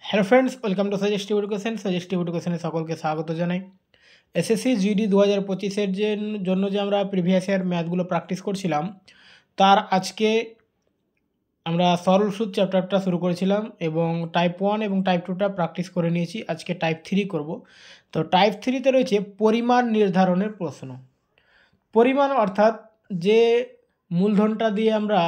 Hello friends, welcome to Suggestive Education. Suggestive এডুকেশনে সকলকে স্বাগত জানাই। এসএসসি জিডি 2025-এর জন্য যে আমরা প্রিভিয়াস ইয়ার ম্যাথগুলো প্র্যাকটিস করছিলাম, তার আজকে আমরা সরল সুদ চ্যাপ্টারটা শুরু করেছিলাম এবং টাইপ 1 এবং টাইপ 2টা প্র্যাকটিস করে নিয়েছি। আজকে টাইপ 3 করব। তো টাইপ 3তে রয়েছে পরিমাণ নির্ধারণের প্রশ্ন। পরিমাণ অর্থাৎ যে মূলধনটা দিয়ে আমরা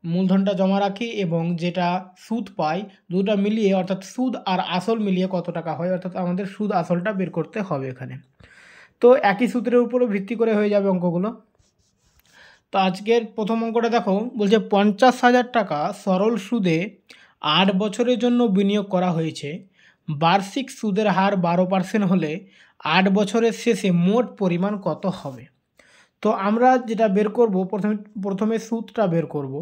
মূলধনটা জমা রাখি এবং যেটা সুদ পাই, দুটো মিলিয়ে অর্থাৎ সুদ আর আসল মিলিয়ে কত টাকা হয়, অর্থাৎ আমাদের সুদ আসলটা বের করতে হবে এখানে। তো একই সূত্রের উপরও ভিত্তি করে হয়ে যাবে অঙ্কগুলো। তো আজকের প্রথম অঙ্কটা দেখো, বলছে 50,000 টাকা সরল সুদে 8 বছরের জন্য বিনিয়োগ করা হয়েছে। বার্ষিক সুদের হার 12% হলে 8 বছরের শেষে মোট পরিমাণ কত হবে? তো আমরা যেটা বের করব, প্রথমে সুদটা বের করব।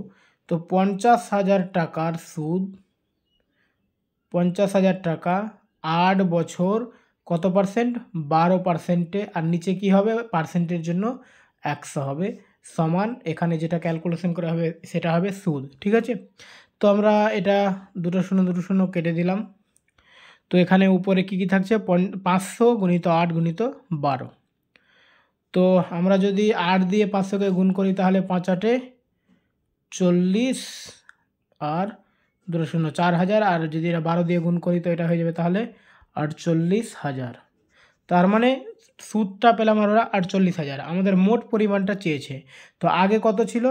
তো 50,000 টাকার সুদ, 50,000 টাকা 8 বছর, কত পার্সেন্ট? 12%, আর নিচে কি হবে? পার্সেন্টের জন্য 100 হবে, সমান এখানে যেটা ক্যালকুলেশন করা হবে সেটা হবে সুদ। ঠিক আছে, তো আমরা এটা দুটো শূন্য কেটে দিলাম। তো এখানে উপরে কি কি থাকছে? 500 গুণিত 8 গুণিত 12। তো আমরা যদি 8 দিয়ে 500কে গুণ করি তাহলে 5 8 40 আর 2 শূন্য 4000, আর যদি এটা 12 দিয়ে গুণ করি তো এটা হয়ে যাবে তাহলে 48,000। তার মানে সুদটা পেলাম আমরা 48,000। আমাদের মোট পরিমাণটা চেয়েছে। তো আগে কত ছিল?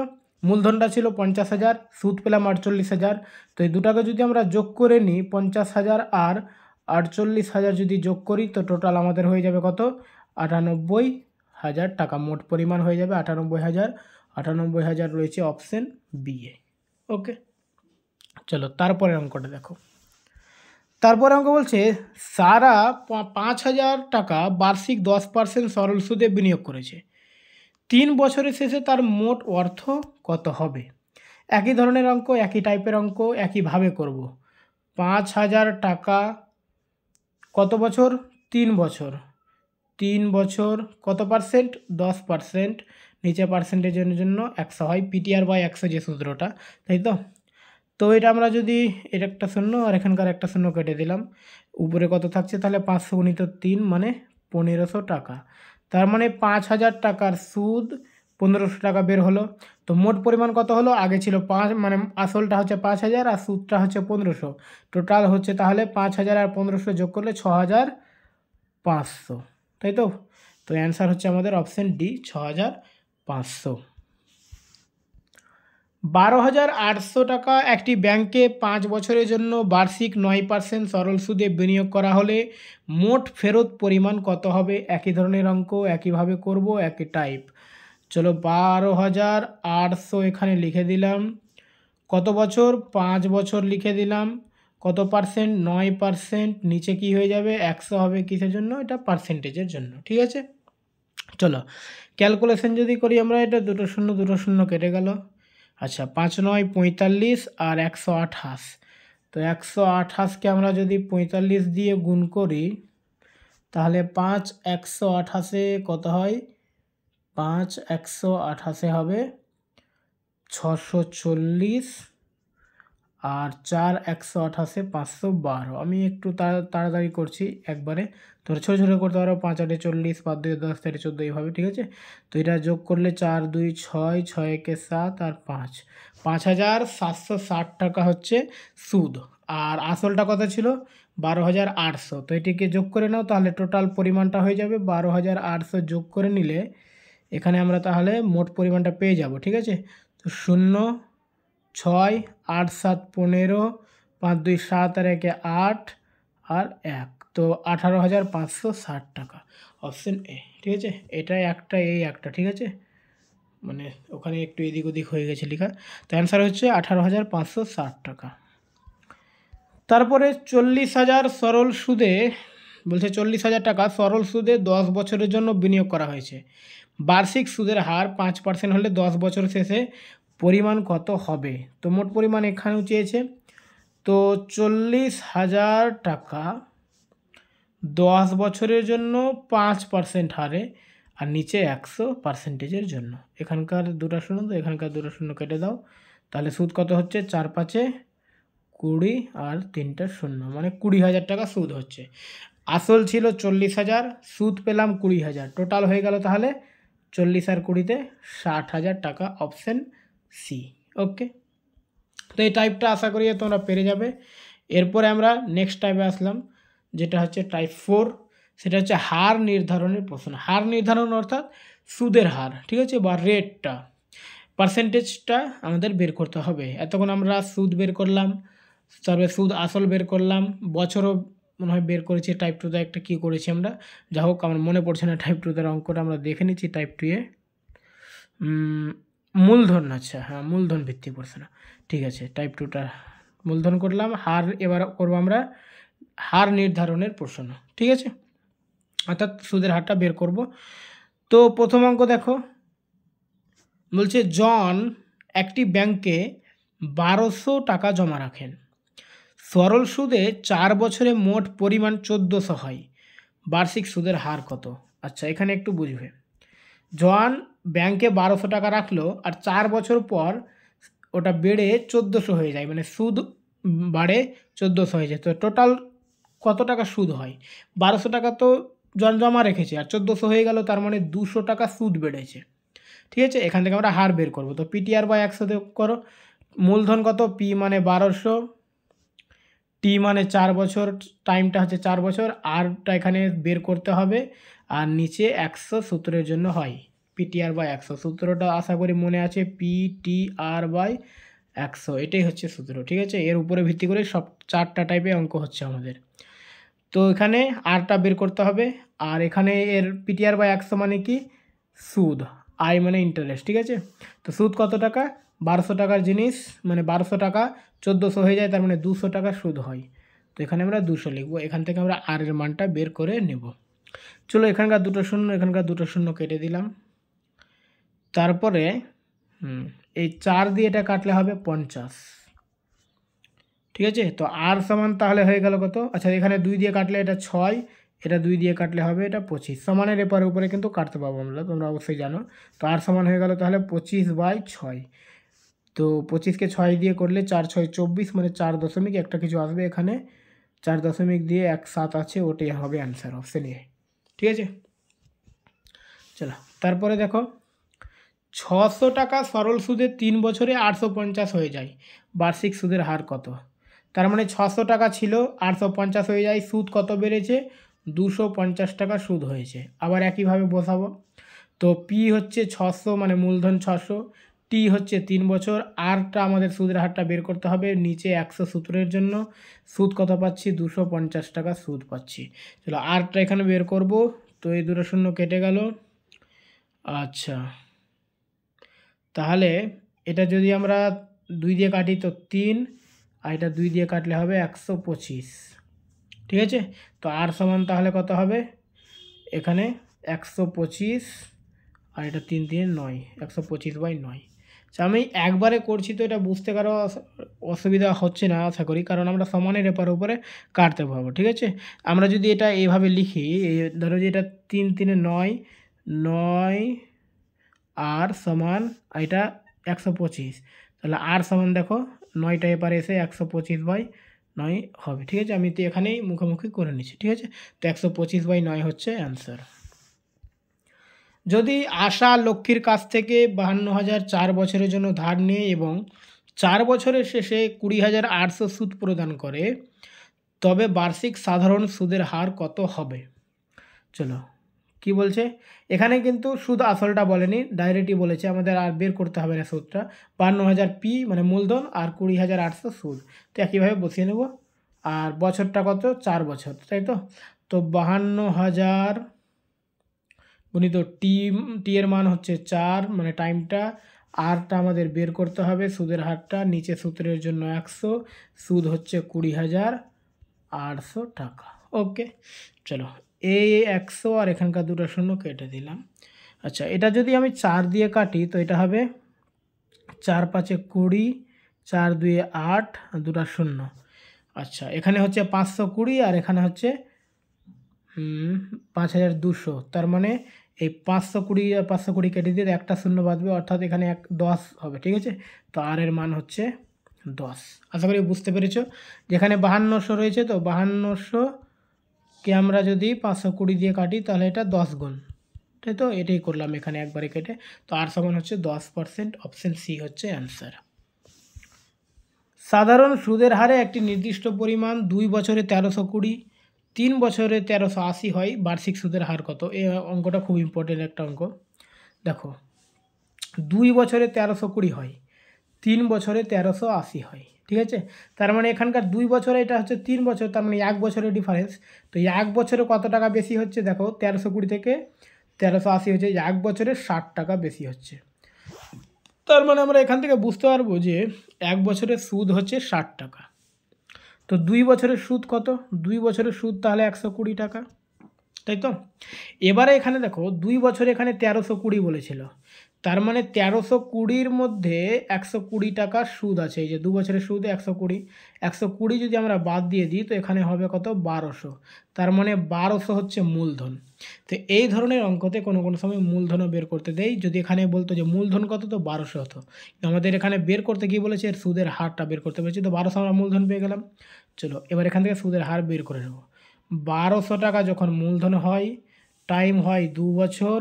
মূলধনটা ছিল 50,000, সুদ পেলাম 48,000। তো এই দুটাকে যদি আমরা যোগ করে নিই, 50,000 আর 48,000 যদি যোগ করি তো টোটাল আমাদের হয়ে যাবে কত? 98,000 টাকা মোট পরিমাণ হয়ে যাবে 98,000। 98,000 রয়েছে অপশন বি এ। ওকে, চলো তারপরের অঙ্কটা দেখো। তারপরে অঙ্ক বলছে সারা 5,000 টাকা বার্ষিক 10% সরল সুদে বিনিয়োগ করেছে। 3 বছরের শেষে তার মোট অর্থ কত হবে? একই ধরনের অঙ্ক, একই টাইপের অঙ্ক, একইভাবে করব। 5,000 টাকা কত বছর? 3 বছর। 3 বছর কত পার্সেন্ট? 10%। নিচে পার্সেন্টেজের জন্য 100 হয়, পিটিআর বাই 100 যে সূত্রটা, তাই তো? তো এটা আমরা যদি এটা একটা শূন্য আর এখানকার একটা শূন্য কেটে দিলাম, উপরে কত থাকছে? তাহলে 500 গুণিত 3 মানে 1500 টাকা। তার মানে 5,000 টাকার সুদ 1500 টাকা বের হলো। তো মোট পরিমাণ কত হলো? আগে ছিল 5, মানে আসলটা হচ্ছে 5,000 আর সুদটা হচ্ছে 1500। টোটাল হচ্ছে তাহলে 5,000 আর 1500 যোগ করলে 6,500, তাই তো? তো অ্যান্সার হচ্ছে আমাদের অপশন ডি, 6,500। 12,800 টাকা একটি ব্যাংকে 5 বছরের জন্য বার্ষিক 9% সরল সুদে বিনিয়োগ করা হলে মোট ফেরত পরিমাণ কত হবে? একই ধরনের অঙ্ক, একইভাবে করব, একই টাইপ। চলো 12,800 এখানে লিখে দিলাম। কত বছর? 5 বছর লিখে দিলাম। কত পার্সেন্ট? 9%। নিচে কি হয়ে যাবে? 100 হবে। কিসের জন্য? এটা পার্সেন্টেজের জন্য। ঠিক আছে, চলো ক্যালকুলেশন যদি করি আমরা, এটা দুটো শূন্য কেটে গেল। আচ্ছা, 5 9 45 আর 128। তো 128কে আমরা যদি 45 দিয়ে গুণ করি তাহলে 5 128-এ কত হয়? 5 128-এ হবে 640, আর 4 128-এ 512। আমি একটু তাড়াতাড়ি করছি একবারে, তো ছোটো ছোটো করতে পারো। 5 8 40, 5 2 10, 3 14, এইভাবে। ঠিক আছে, তো এটা যোগ করলে 4 2 6, 6 1 7 আর 5, 5,760 টাকা হচ্ছে সুদ। আর আসলটা কত ছিল? 12,800। তো এটিকে যোগ করে নাও, তাহলে টোটাল পরিমাণটা হয়ে যাবে 12,800। যোগ করে নিলে এখানে আমরা তাহলে মোট পরিমাণটা পেয়ে যাব। ঠিক আছে, তো 0 6 8 7 15, 5 2 7 আর 1 8 আর 1, তো 18,560 টাকা, অপশন এ। ঠিক আছে, এটা একটা, এই একটা। ঠিক আছে, মানে ওখানে একটু এদিক ওদিক হয়ে গেছে লেখা। তো অ্যান্সার হচ্ছে 18,560 টাকা। তারপরে 40,000 সরল সুদে, বলছে 40,000 টাকা সরল সুদে 10 বছরের জন্য বিনিয়োগ করা হয়েছে। বার্ষিক সুদের হার 5% হলে 10 বছর শেষে পরিমাণ কত হবে? তো মোট পরিমাণ এখানেও চেয়েছে। তো 40,000 টাকা 10 বছরের জন্য 5% হারে, আর নিচে 100%-এর জন্য। এখানকার দুটো শূন্য, তো এখানকার দুটো শূন্য কেটে দাও, তাহলে সুদ কত হচ্ছে? 4 5 20 আর 3টা শূন্য, মানে 20,000 টাকা সুদ হচ্ছে। আসল ছিল 40,000, সুদ পেলাম 20,000, টোটাল হয়ে গেল তাহলে 40 আর 20-তে 60,000 টাকা, অপশান সি। ওকে, তো এই টাইপটা আশা করি তোমরা পেরে যাবে। এরপরে আমরা নেক্সট টাইপে আসলাম, যেটা হচ্ছে টাইপ 4, সেটা হচ্ছে হার নির্ধারণের প্রশ্ন। হার নির্ধারণ অর্থাৎ সুদের হার, ঠিক আছে, বা রেটটা, পার্সেন্টেজটা আমাদের বের করতে হবে। এতক্ষণ আমরা সুদ বের করলাম, তারপরে সুদ আসল বের করলাম, বছরও মনে হয় বের করেছি। টাইপ 2-তে একটা কী করেছি আমরা, যা হোক আমার মনে পড়ছে না টাইপ 2-তে অঙ্কটা, আমরা দেখে নিচ্ছি টাইপ 2-এ মূলধন। আচ্ছা হ্যাঁ, মূলধন ভিত্তিক প্রশ্ন, ঠিক আছে। টাইপ 2টা মূলধন করলাম, হার এবার করবো আমরা হার নির্ধারণের প্রশ্ন, ঠিক আছে, অর্থাৎ সুদের হারটা বের করব। তো প্রথম অঙ্ক দেখো, বলছে জন একটি ব্যাংকে 1200 টাকা জমা রাখেন, সরল সুদে 4 বছরে মোট পরিমাণ 1400 হয়, বার্ষিক সুদের হার কত? আচ্ছা, এখানে একটু বুঝবে, জন ব্যাংকে 1200 টাকা রাখলো আর 4 বছর পর ওটা বেড়ে 1400 হয়ে যায়, মানে সুদ বাড়ে 1400 হয়ে যায়। তো টোটাল কত টাকা সুদ হয়? 1200 টাকা তো জন জমা রেখেছে, আর 1400 হয়ে গেল, তার মানে 200 টাকা সুদ বেড়েছে, ঠিক আছে। এখান থেকে আমরা হার বের করব। তো পিটিআর বাই 100 করো, মূলধন কত? পি মানে 1200, টি মানে 4 বছর, টাইমটা হচ্ছে 4 বছর, আরটা এখানে বের করতে হবে, আর নিচে 100 সূত্রের জন্য হয় পিটিআর বাই 100। সূত্রটা আশা করি মনে আছে, পিটিআর বাই 100, এটাই হচ্ছে সূত্র, ঠিক আছে। এর উপরে ভিত্তি করে সব 4টা টাইপে অঙ্ক হচ্ছে আমাদের। তো এখানে আরটা বের করতে হবে, আর এখানে এর পিটিআর বাই 100 মানে কি? সুদ, আই মানে ইন্টারেস্ট, ঠিক আছে। তো সুদ কত টাকা? 1200 টাকার জিনিস, মানে 1200 টাকা 1400 হয়ে যায়, তার মানে 200 টাকা সুদ হয়। তো এখানে আমরা 200 লিখবো, এখান থেকে আমরা আর এর মানটা বের করে নেব। চলো, এখানকার 2টো শূন্য, এখানকার 2টো শূন্য কেটে দিলাম। তারপরে এই 4 দিয়ে এটা কাটলে হবে 50, ঠিক আছে। তো আর সমান তাহলে হয়ে গেল কত? আচ্ছা, এখানে 2 দিয়ে কাটলে এটা 6, এটা 2 দিয়ে কাটলে হবে এটা 25, সমানের এপারে উপরে কিন্তু কাটতে পারবো আমরা, তোমরা অবশ্যই জানো। তো আর সমান হয়ে গেল তাহলে 25/6। তো 25কে 6 দিয়ে করলে 4 6 24, মানে 4 দশমিক একটা কিছু আসবে এখানে, 4 দশমিক দিয়ে 17 আছে, ওটাই হবে অ্যান্সার, অপশন এ, ঠিক আছে। চলো, তারপরে দেখো 600 টাকা সরল সুদে 3 বছরে 850 হয়ে যায়, বার্ষিক সুদের হার কত? তার মানে 600 টাকা ছিল, 850 হয়ে যায়, সুদ কত বেড়েছে? 250 টাকা সুদ হয়েছে। আবার একইভাবে বসাবো। তো পি হচ্ছে 600, মানে মূলধন 600, টি হচ্ছে 3 বছর, আরটা আমাদের সুদের হারটা বের করতে হবে, নিচে 100 সূত্রের জন্য সুদ কত পাচ্ছি? 250 টাকা সুদ পাচ্ছি। চলো, আরটা এখানে বের করব। তো এই 2টো শূন্য কেটে গেল। আচ্ছা, তাহলে এটা যদি আমরা 2 দিয়ে কাটি তো 3, আর এটা 2 দিয়ে কাটলে হবে 125, ঠিক আছে। তো আর সমান তাহলে কত হবে? এখানে 125, আর এটা 3 দিয়ে 9, 125/9। আচ্ছা, আমি একবারে করছি তো এটা বুঝতে কারো অসুবিধা হচ্ছে না আশা করি, কারণ আমরা সমানের এপার উপরে কাটতে পারবো, ঠিক আছে। আমরা যদি এটা এইভাবে লিখি, এই ধরো যে এটা 3 3 9, 9 আর সমান, এটা 125, তাহলে আর সমান দেখো 9টা এপারে এসে 125/9 হবে, ঠিক আছে। আমি তো এখানেই মুখোমুখি করে নিচ্ছি, ঠিক আছে। তো 125/9 হচ্ছে অ্যান্সার। যদি আশা লক্ষ্মীর কাছ থেকে 52,000 4 বছরের জন্য ধার নেয় এবং 4 বছরের শেষে 20,800 সুদ প্রদান করে, তবে বার্ষিক সাধারণ সুদের হার কত হবে? চলো, কি বলছে এখানে, কিন্তু সুদ আসলটা বলেনি, ডাইরেক্টই বলেছে আমাদের আর বের করতে হবে না সুদটা। 52,000 পি মানে মূলধন, আর 20,800 সুদ। তো একইভাবে বসিয়ে নেব। আর বছরটা কত? 4 বছর, তাই তো। তো 52,000 গুণিত টি এর মান হচ্ছে 4, মানে টাইমটা, আরটা আমাদের বের করতে হবে, সুদের হারটা, নিচে সূত্রের জন্য 100, সুদ হচ্ছে 20,800 টাকা। ওকে, চলো, এই 100 আর এখানকার 2টো শূন্য কেটে দিলাম। আচ্ছা, এটা যদি আমি 4 দিয়ে কাটি তো এটা হবে 4 5 20, 4 2 8, 2টা শূন্য। আচ্ছা, এখানে হচ্ছে 520, আর এখানে হচ্ছে 5200, তার মানে এই 520 আর 520 কেটে দিয়ে একটা শূন্য বাঁধবে, অর্থাৎ এখানে 10 হবে, ঠিক আছে। তো আর এর মান হচ্ছে 10। আশা করি বুঝতে পেরেছ। যেখানে 5200 রয়েছে, তো 5200কে আমরা যদি 520 দিয়ে কাটি তাহলে এটা 10 গুণ, তাই তো? এটাই করলাম এখানে একবারে কেটে। তো আর সমান হচ্ছে 10%, অপশন সি হচ্ছে অ্যান্সার। সাধারণ সুদের হারে একটি নির্দিষ্ট পরিমাণ 2 বছরে 1320, 3 বছরে 1380 হয়, বার্ষিক সুদের হার কত? এই অঙ্কটা খুব ইম্পর্টেন্ট একটা অঙ্ক। দেখো 2 বছরে 1320 হয়, 3 বছরে 1380 হয়, ঠিক আছে? তার মানে এখানকার 2 বছরে এটা হচ্ছে 3 বছর, তার মানে 1 বছরের ডিফারেন্স। তো 1 বছরে কত টাকা বেশি হচ্ছে? দেখো 1320 থেকে 1380 হচ্ছে, 1 বছরে 60 টাকা বেশি হচ্ছে। তার মানে আমরা এখান থেকে বুঝতে পারবো যে 1 বছরের সুদ হচ্ছে 60 টাকা। তো 2 বছরের সুদ কত? 2 বছরের সুদ তাহলে 120 টাকা, তাই তো? এবারে এখানে দেখো 2 বছরে এখানে 1320 বলেছিল, তার মানে 1320-র মধ্যে 120 টাকার সুদ আছে। এই যে 2 বছরের সুদ 120, 120 যদি আমরা বাদ দিয়ে দিই তো এখানে হবে কত? 1200। তার মানে 1200 হচ্ছে মূলধন। তো এই ধরনের অঙ্কতে কোনো কোনো সময় মূলধনও বের করতে দেয়। যদি এখানে বলতো যে মূলধন কত, তো 1200 হতো। আমাদের এখানে বের করতে গিয়ে বলেছে এর সুদের হারটা বের করতে বলেছে, তো 1200 আমরা মূলধন পেয়ে গেলাম। চলো এবার এখান থেকে সুদের হার বের করে নেব। 1200 টাকা যখন মূলধন হয়, টাইম হয় 2 বছর,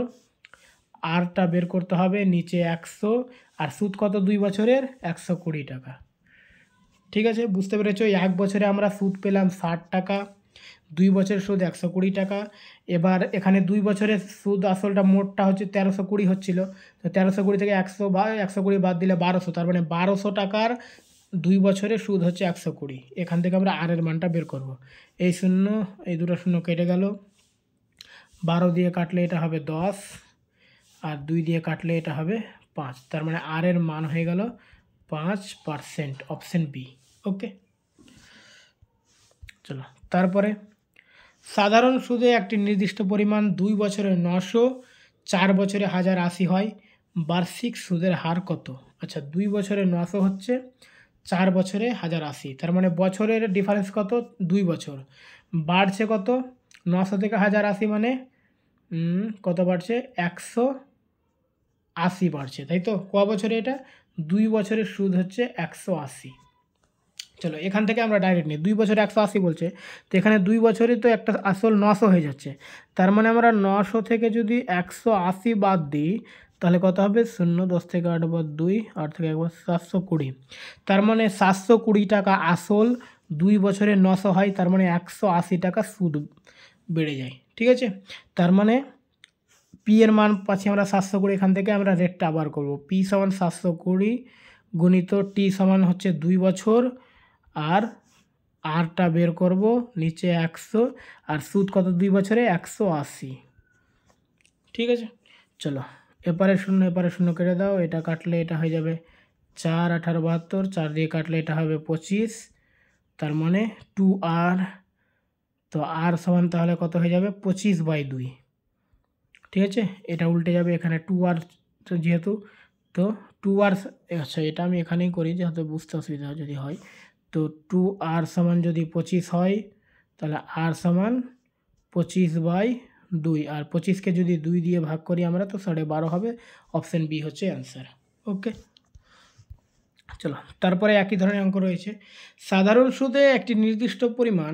আরটা বের করতে হবে, নিচে 100, আর সুদ কত 2 বছরের? 120 টাকা। ঠিক আছে, বুঝতে পেরেছো? 1 বছরে আমরা সুদ পেলাম 60 টাকা, 2 বছরের সুদ 120 টাকা। এবার এখানে 2 বছরের সুদ আসলটা মোটটা হচ্ছে 1320 হচ্ছিল, তো 1320 থেকে 120 বাদ দিলে 1200, তার মানে 1200 টাকার 2 বছরের সুদ হচ্ছে 120। এখান থেকে আমরা আর এর মানটা বের করব। এই শূন্য, এই দুটো শূন্য কেটে গেল, 12 দিয়ে কাটলে এটা হবে 10, আর 2 দিয়ে কাটলে এটা হবে 5, তার মানে আর এর মান হয়ে গেল 5%, অপশন বি। ওকে, চলো তারপরে সাধারণ সুদে একটি নির্দিষ্ট পরিমাণ 2 বছরে 900, 4 বছরে 1080 হয়, বার্ষিক সুদের হার কত? আচ্ছা 2 বছরে 900 হচ্ছে, 4 বছরে 1080, তার মানে বছরের ডিফারেন্স কত? 2 বছর। বাড়ছে কত? 900 থেকে 1080 মানে কত বাড়ছে? 180 বাড়ছে, তাই তো? ক বছরে এটা? 2 বছরের সুদ হচ্ছে 180। চলো এখান থেকে আমরা ডাইরেক্ট নিই, 2 বছরে 180 বলছে, তো এখানে 2 বছরে তো একটা আসল 900 হয়ে যাচ্ছে, তার মানে আমরা 900 থেকে যদি 180 বাদ দিই তাহলে কত হবে? 0, 10 থেকে 8 বাদ 2, 8 থেকে 1 বাদ 720, তার মানে 720 টাকা আসল, 2 বছরে 900 হয়, তার মানে 180 টাকা সুদ বেড়ে যায়, ঠিক আছে? তার মানে পি এর মান পাচ্ছি আমরা 720, এখান থেকে আমরা রেটটা আবার করব, পি সমান 720 গুণিত টি সমান হচ্ছে 2 বছর, আর আরটা বের করব, নিচে 100, আর সুদ কত 2 বছরে? 180, ঠিক আছে? চলো এপারে শূন্য এপারে শূন্য কেটে দাও, এটা কাটলে এটা হয়ে যাবে 4, 18, 72, 4 দিয়ে কাটলে এটা হবে 25, তার মানে 2r, তো আর সমান তাহলে কত হয়ে যাবে? 25/2, ঠিক আছে? এটা উল্টে যাবে, এখানে 2r যেহেতু, তো 2r, আচ্ছা এটা আমি এখানেই করি যেহেতু বুঝতে অসুবিধা যদি হয়, তো 2r সমান যদি 25 হয় তাহলে r সমান 25/2, আর 25কে যদি 2 দিয়ে ভাগ করি আমরা তো 12.5 হবে, অপশান বি হচ্ছে অ্যান্সার। ওকে, চলো তারপরে একই ধরনের অঙ্ক রয়েছে। সাধারণ সুদে একটি নির্দিষ্ট পরিমাণ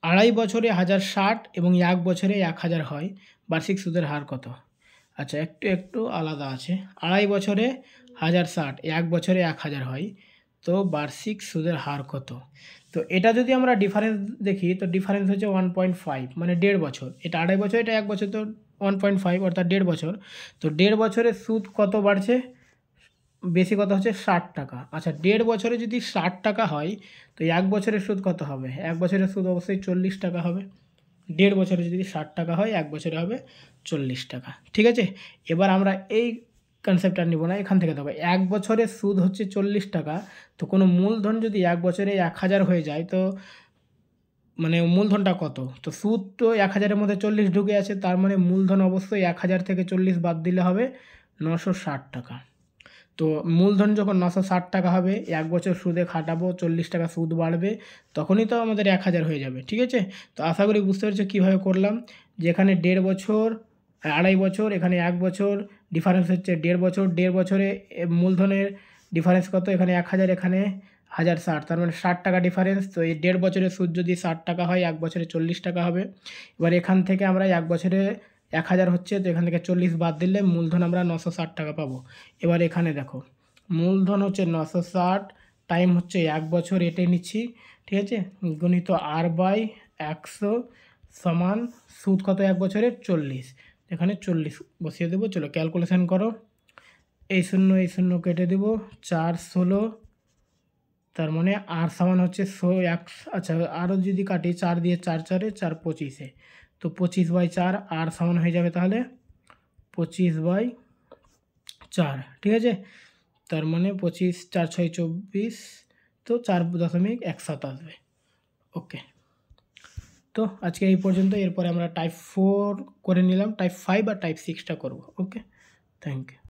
2.5 বছরে 1060 এবং 1 বছরে 1000 হয়, বার্ষিক সুদের হার কত? আচ্ছা একটু আলাদা আছে, 2.5 বছরে 1060, 1 বছরে 1000 হয়, তো বার্ষিক সুদের হার কত? তো এটা যদি আমরা ডিফারেন্স দেখি তো ডিফারেন্স হচ্ছে 1.5, মানে 1.5 বছর, এটা 2.5 বছর, এটা 1 বছর, তো 1.5 অর্থাৎ 1.5 বছর। তো 1.5 বছরের সুদ কত বাড়ছে? বেশি কত হচ্ছে? 60 টাকা। আচ্ছা 1.5 বছরে যদি 60 টাকা হয় তো 1 বছরের সুদ কত হবে? 1 বছরের সুদ অবশ্যই 40 টাকা হবে। 1.5 বছরে যদি 60 টাকা হয়, 1 বছরে হবে 40 টাকা, ঠিক আছে? এবার আমরা এই কনসেপ্ট আর নিব না, এখান থেকে দেবো 1 বছরের সুদ হচ্ছে 40 টাকা, তো কোনো মূলধন যদি 1 বছরে 1000 হয়ে যায় তো মানে মূলধনটা কত? তো সুদ তো 1000-এর মধ্যে 40 ঢুকে আছে, তার মানে মূলধন অবশ্যই 1000 থেকে 40 বাদ দিলে হবে 960 টাকা। তো মূলধন যখন 960 টাকা হবে, 1 বছর সুদে খাটাবো, 40 টাকা সুদ বাড়বে, তখনই তো আমাদের 1000 হয়ে যাবে, ঠিক আছে? তো আশা করি বুঝতে পেরেছো কীভাবে করলাম, যেখানে 1.5 বছর, 2.5 বছর, এখানে 1 বছর, ডিফারেন্স হচ্ছে 1.5 বছর, 1.5 বছরে মূলধনের ডিফারেন্স কত? এখানে 1000, এখানে 1060, তার মানে 60 টাকা ডিফারেন্স। তো এই 1.5 বছরের সুদ যদি 60 টাকা হয়, 1 বছরে 40 টাকা হবে। এবার এখান থেকে আমরা 1 বছরে 1000 হচ্ছে, তো এখান থেকে 40 বাদ দিলে মূলধন আমরা 960 টাকা পাবো। এবার এখানে দেখো মূলধন হচ্ছে 960, টাইম হচ্ছে 1 বছর, এটাই নিচ্ছি, ঠিক আছে, গুণিত R/100 সমান সুদ কত 1 বছরে 40, এখানে 40 বসিয়ে দেবো। চলো ক্যালকুলেশন করো, এই শূন্য কেটে দেবো, 4 16, তার মানে আর সমান হচ্ছে 100, আচ্ছা আরও যদি কাটি 4 দিয়ে 4 4 4 25, তো 25/4 আর সমান হয়ে যাবে তাহলে 25/4, ঠিক আছে। তার মানে 25 4 6 24, তো 4.17 আসবে। ওকে, তো আজকে এই পর্যন্ত। এরপরে আমরা টাইপ 4 করে নিলাম, টাইপ 5 আর টাইপ 6টা করব। ওকে, থ্যাংক ইউ।